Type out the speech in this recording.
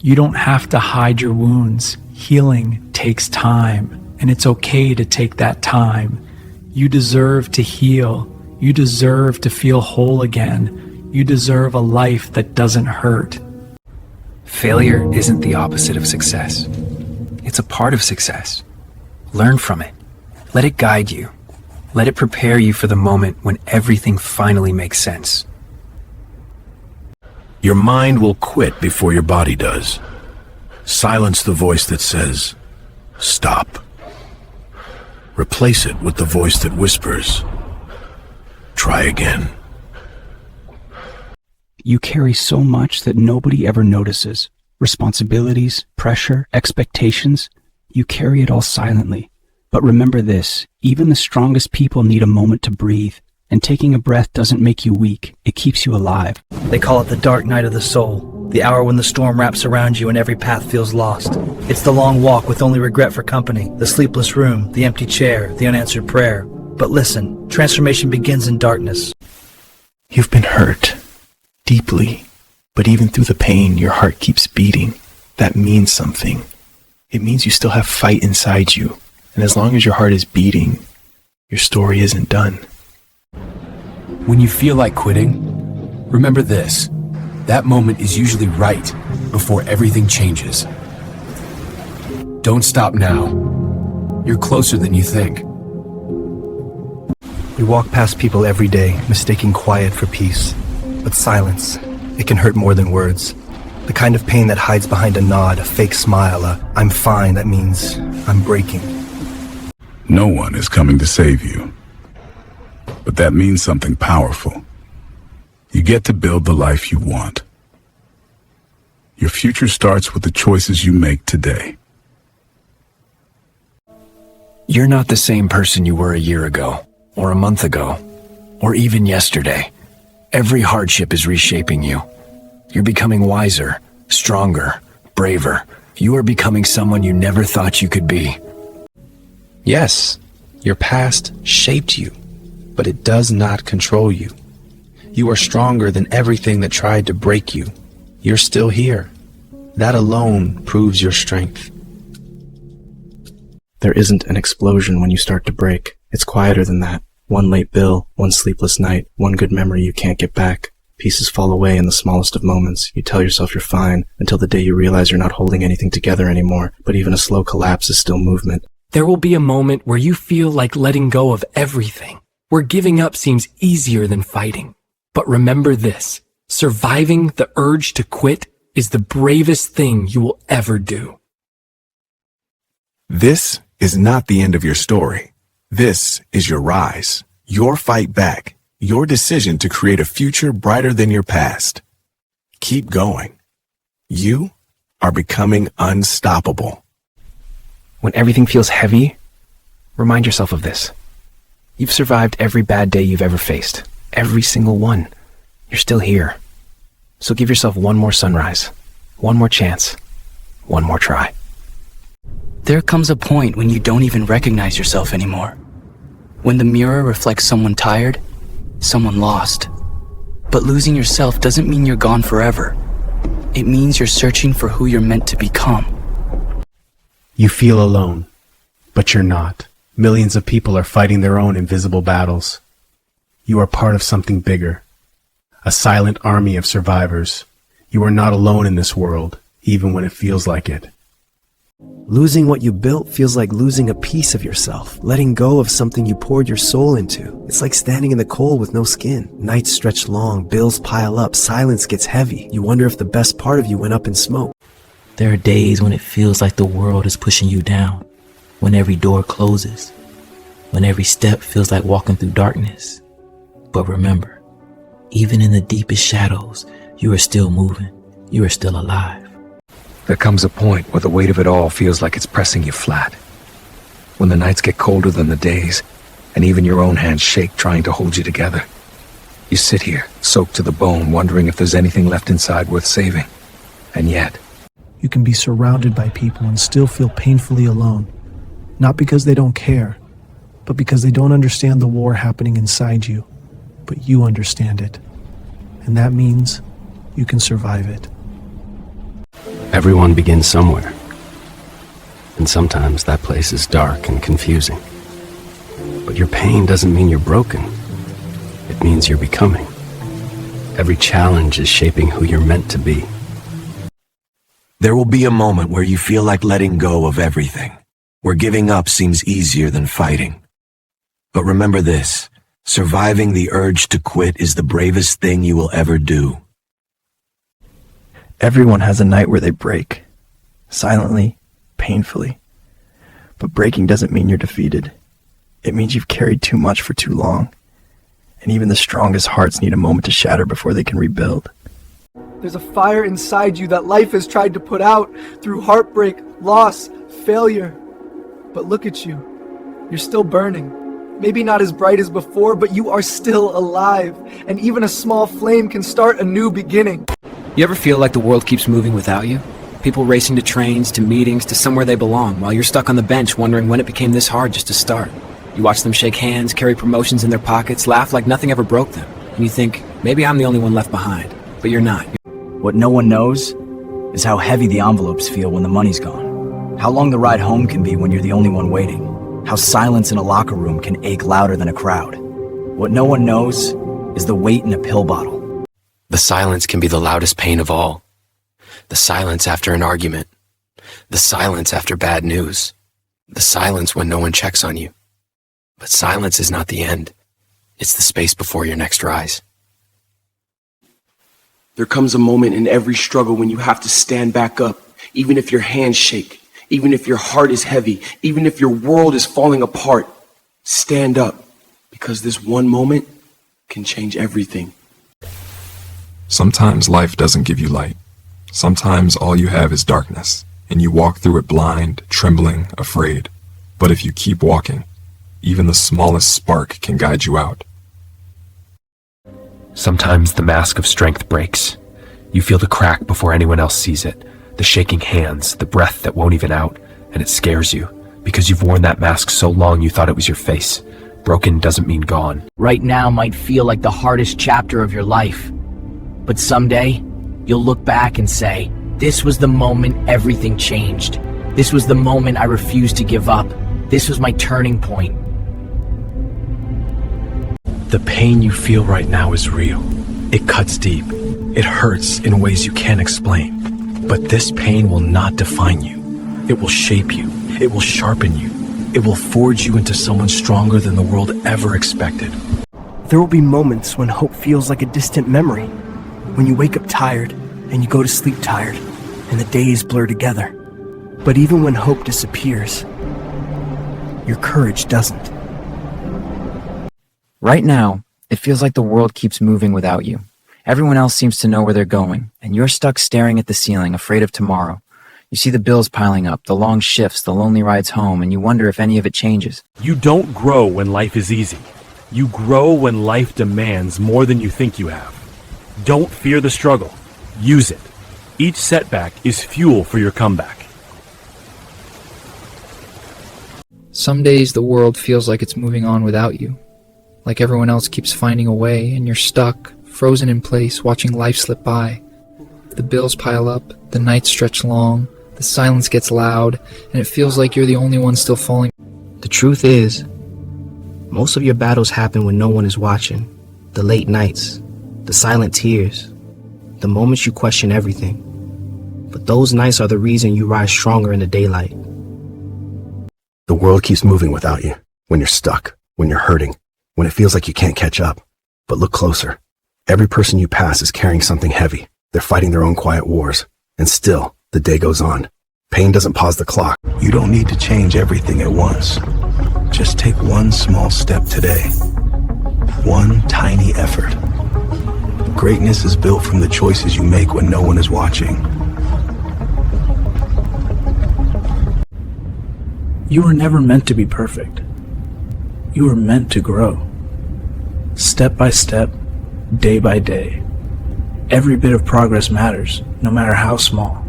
You don't have to hide your wounds. Healing takes time, and it's okay to take that time. You deserve to heal. You deserve to feel whole again. You deserve a life that doesn't hurt. Failure isn't the opposite of success. It's a part of success. Learn from it. Let it guide you. Let it prepare you for the moment when everything finally makes sense. Your mind will quit before your body does. Silence the voice that says, stop. Replace it with the voice that whispers, try again. You carry so much that nobody ever notices. Responsibilities, pressure, expectations. You carry it all silently. But remember this, even the strongest people need a moment to breathe. And taking a breath doesn't make you weak. It keeps you alive. They call it the dark night of the soul, the hour when the storm wraps around you and every path feels lost. It's the long walk with only regret for company, the sleepless room, the empty chair, the unanswered prayer. But listen, transformation begins in darkness. You've been hurt, deeply, but even through the pain, your heart keeps beating. That means something. It means you still have fight inside you. And as long as your heart is beating, your story isn't done. When you feel like quitting, remember this. That moment is usually right before everything changes. Don't stop now. You're closer than you think. We walk past people every day, mistaking quiet for peace. But silence, it can hurt more than words. The kind of pain that hides behind a nod, a fake smile, I'm fine that means I'm breaking. No one is coming to save you. But that means something powerful. You get to build the life you want. Your future starts with the choices you make today. You're not the same person you were a year ago, or a month ago, or even yesterday. Every hardship is reshaping you. You're becoming wiser, stronger, braver. You are becoming someone you never thought you could be. Yes, your past shaped you, but it does not control you. You are stronger than everything that tried to break you. You're still here. That alone proves your strength. There isn't an explosion when you start to break. It's quieter than that. One late bill, one sleepless night, one good memory you can't get back. Pieces fall away in the smallest of moments. You tell yourself you're fine until the day you realize you're not holding anything together anymore. But even a slow collapse is still movement. There will be a moment where you feel like letting go of everything, where giving up seems easier than fighting. But remember this, surviving the urge to quit is the bravest thing you will ever do. This is not the end of your story. This is your rise, your fight back, your decision to create a future brighter than your past. Keep going. You are becoming unstoppable. When everything feels heavy, remind yourself of this. You've survived every bad day you've ever faced. Every single one. You're still here. So give yourself one more sunrise, one more chance, one more try. There comes a point when you don't even recognize yourself anymore. When the mirror reflects someone tired, someone lost. But losing yourself doesn't mean you're gone forever. It means you're searching for who you're meant to become. You feel alone, but you're not. Millions of people are fighting their own invisible battles. You are part of something bigger, a silent army of survivors. You are not alone in this world, even when it feels like it. Losing what you built feels like losing a piece of yourself, letting go of something you poured your soul into. It's like standing in the cold with no skin. Nights stretch long, bills pile up, silence gets heavy. You wonder if the best part of you went up in smoke. There are days when it feels like the world is pushing you down, when every door closes, when every step feels like walking through darkness. But remember, even in the deepest shadows, you are still moving, you are still alive. There comes a point where the weight of it all feels like it's pressing you flat. When the nights get colder than the days, and even your own hands shake trying to hold you together. You sit here, soaked to the bone, wondering if there's anything left inside worth saving. And yet, you can be surrounded by people and still feel painfully alone. Not because they don't care, but because they don't understand the war happening inside you. But you understand it. And that means you can survive it. Everyone begins somewhere. And sometimes that place is dark and confusing. But your pain doesn't mean you're broken. It means you're becoming. Every challenge is shaping who you're meant to be. There will be a moment where you feel like letting go of everything, where giving up seems easier than fighting. But remember this, surviving the urge to quit is the bravest thing you will ever do. Everyone has a night where they break. Silently, painfully. But breaking doesn't mean you're defeated. It means you've carried too much for too long. And even the strongest hearts need a moment to shatter before they can rebuild. There's a fire inside you that life has tried to put out through heartbreak, loss, failure. But look at you. You're still burning. Maybe not as bright as before, but you are still alive. And even a small flame can start a new beginning. You ever feel like the world keeps moving without you? People racing to trains, to meetings, to somewhere they belong, while you're stuck on the bench wondering when it became this hard just to start. You watch them shake hands, carry promotions in their pockets, laugh like nothing ever broke them. And you think, maybe I'm the only one left behind. But you're not. What no one knows is how heavy the envelopes feel when the money's gone. How long the ride home can be when you're the only one waiting. How silence in a locker room can ache louder than a crowd. What no one knows is the weight in a pill bottle. The silence can be the loudest pain of all. The silence after an argument. The silence after bad news. The silence when no one checks on you. But silence is not the end. It's the space before your next rise. There comes a moment in every struggle when you have to stand back up, even if your hands shake, even if your heart is heavy, even if your world is falling apart. Stand up, because this one moment can change everything. Sometimes life doesn't give you light. Sometimes all you have is darkness, and you walk through it blind, trembling, afraid. But if you keep walking, even the smallest spark can guide you out. Sometimes the mask of strength breaks. You feel the crack before anyone else sees it, the shaking hands, the breath that won't even out, and it scares you, because you've worn that mask so long you thought it was your face. Broken doesn't mean gone. Right now might feel like the hardest chapter of your life. But someday, you'll look back and say, this was the moment everything changed. This was the moment I refused to give up. This was my turning point. The pain you feel right now is real. It cuts deep. It hurts in ways you can't explain. But this pain will not define you. It will shape you. It will sharpen you. It will forge you into someone stronger than the world ever expected. There will be moments when hope feels like a distant memory. When you wake up tired and you go to sleep tired and the days blur together. But even when hope disappears, your courage doesn't. Right now, it feels like the world keeps moving without you. Everyone else seems to know where they're going, and you're stuck staring at the ceiling, afraid of tomorrow. You see the bills piling up, the long shifts, the lonely rides home, and you wonder if any of it changes. You don't grow when life is easy. You grow when life demands more than you think you have. Don't fear the struggle. Use it. Each setback is fuel for your comeback. Some days the world feels like it's moving on without you. Like everyone else keeps finding a way, and you're stuck, frozen in place, watching life slip by. The bills pile up, the nights stretch long, the silence gets loud, and it feels like you're the only one still falling. The truth is, most of your battles happen when no one is watching. The late nights, the silent tears, the moments you question everything. But those nights are the reason you rise stronger in the daylight. The world keeps moving without you. When you're stuck, when you're hurting, when it feels like you can't catch up. But look closer. Every person you pass is carrying something heavy. They're fighting their own quiet wars. And still, the day goes on. Pain doesn't pause the clock. You don't need to change everything at once. Just take one small step today. One tiny effort. Greatness is built from the choices you make when no one is watching. You were never meant to be perfect. You were meant to grow. Step by step, day by day. Every bit of progress matters, no matter how small.